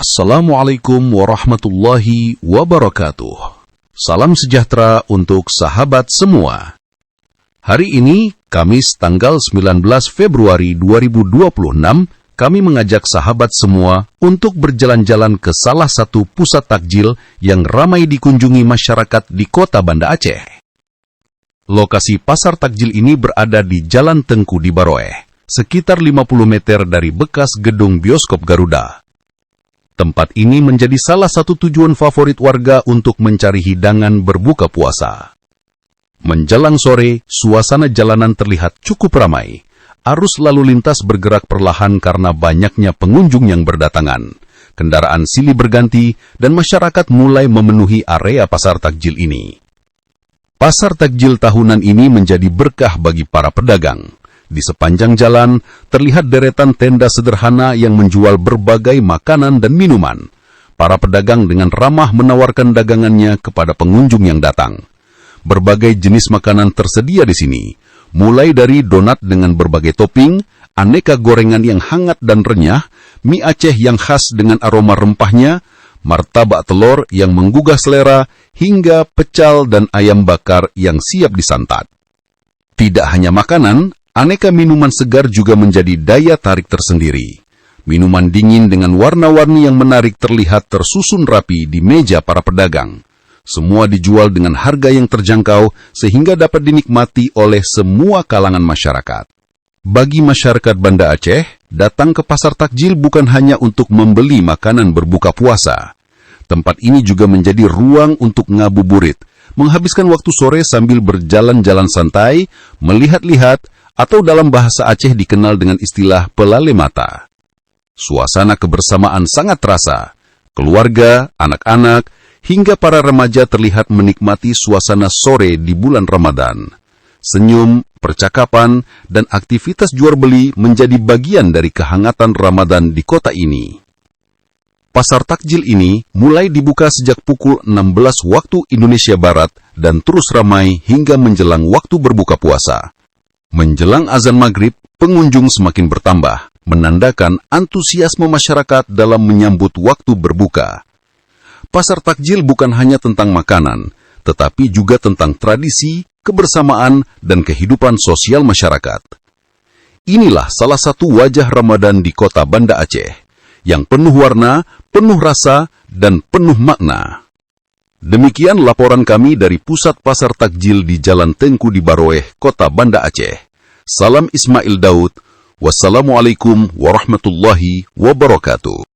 Assalamualaikum warahmatullahi wabarakatuh. Salam sejahtera untuk sahabat semua. Hari ini, Kamis tanggal 19 Februari 2026, kami mengajak sahabat semua untuk berjalan-jalan ke salah satu pusat takjil yang ramai dikunjungi masyarakat di Kota Banda Aceh. Lokasi pasar takjil ini berada di Jalan Tengku di Baroeh, sekitar 50 meter dari bekas gedung bioskop Garuda. Tempat ini menjadi salah satu tujuan favorit warga untuk mencari hidangan berbuka puasa. Menjelang sore, suasana jalanan terlihat cukup ramai. Arus lalu lintas bergerak perlahan karena banyaknya pengunjung yang berdatangan. Kendaraan silih berganti dan masyarakat mulai memenuhi area pasar takjil ini. Pasar takjil tahunan ini menjadi berkah bagi para pedagang. Di sepanjang jalan, terlihat deretan tenda sederhana yang menjual berbagai makanan dan minuman. Para pedagang dengan ramah menawarkan dagangannya kepada pengunjung yang datang. Berbagai jenis makanan tersedia di sini, mulai dari donat dengan berbagai topping, aneka gorengan yang hangat dan renyah, mie Aceh yang khas dengan aroma rempahnya, martabak telur yang menggugah selera, hingga pecal dan ayam bakar yang siap disantap. Tidak hanya makanan, aneka minuman segar juga menjadi daya tarik tersendiri. Minuman dingin dengan warna-warni yang menarik terlihat tersusun rapi di meja para pedagang. Semua dijual dengan harga yang terjangkau sehingga dapat dinikmati oleh semua kalangan masyarakat. Bagi masyarakat Banda Aceh, datang ke pasar takjil bukan hanya untuk membeli makanan berbuka puasa. Tempat ini juga menjadi ruang untuk ngabuburit, menghabiskan waktu sore sambil berjalan-jalan santai, melihat-lihat, atau dalam bahasa Aceh dikenal dengan istilah pelale mata. Suasana kebersamaan sangat terasa. Keluarga, anak-anak, hingga para remaja terlihat menikmati suasana sore di bulan Ramadan. Senyum, percakapan, dan aktivitas jual-beli menjadi bagian dari kehangatan Ramadan di kota ini. Pasar takjil ini mulai dibuka sejak pukul 16 waktu Indonesia Barat dan terus ramai hingga menjelang waktu berbuka puasa. Menjelang azan maghrib, pengunjung semakin bertambah, menandakan antusiasme masyarakat dalam menyambut waktu berbuka. Pasar takjil bukan hanya tentang makanan, tetapi juga tentang tradisi, kebersamaan, dan kehidupan sosial masyarakat. Inilah salah satu wajah Ramadan di Kota Banda Aceh, yang penuh warna, penuh rasa, dan penuh makna. Demikian laporan kami dari Pusat Pasar Takjil di Jalan Tengku di Baroeh, Kota Banda Aceh. Salam Ismail Daud. Wassalamualaikum warahmatullahi wabarakatuh.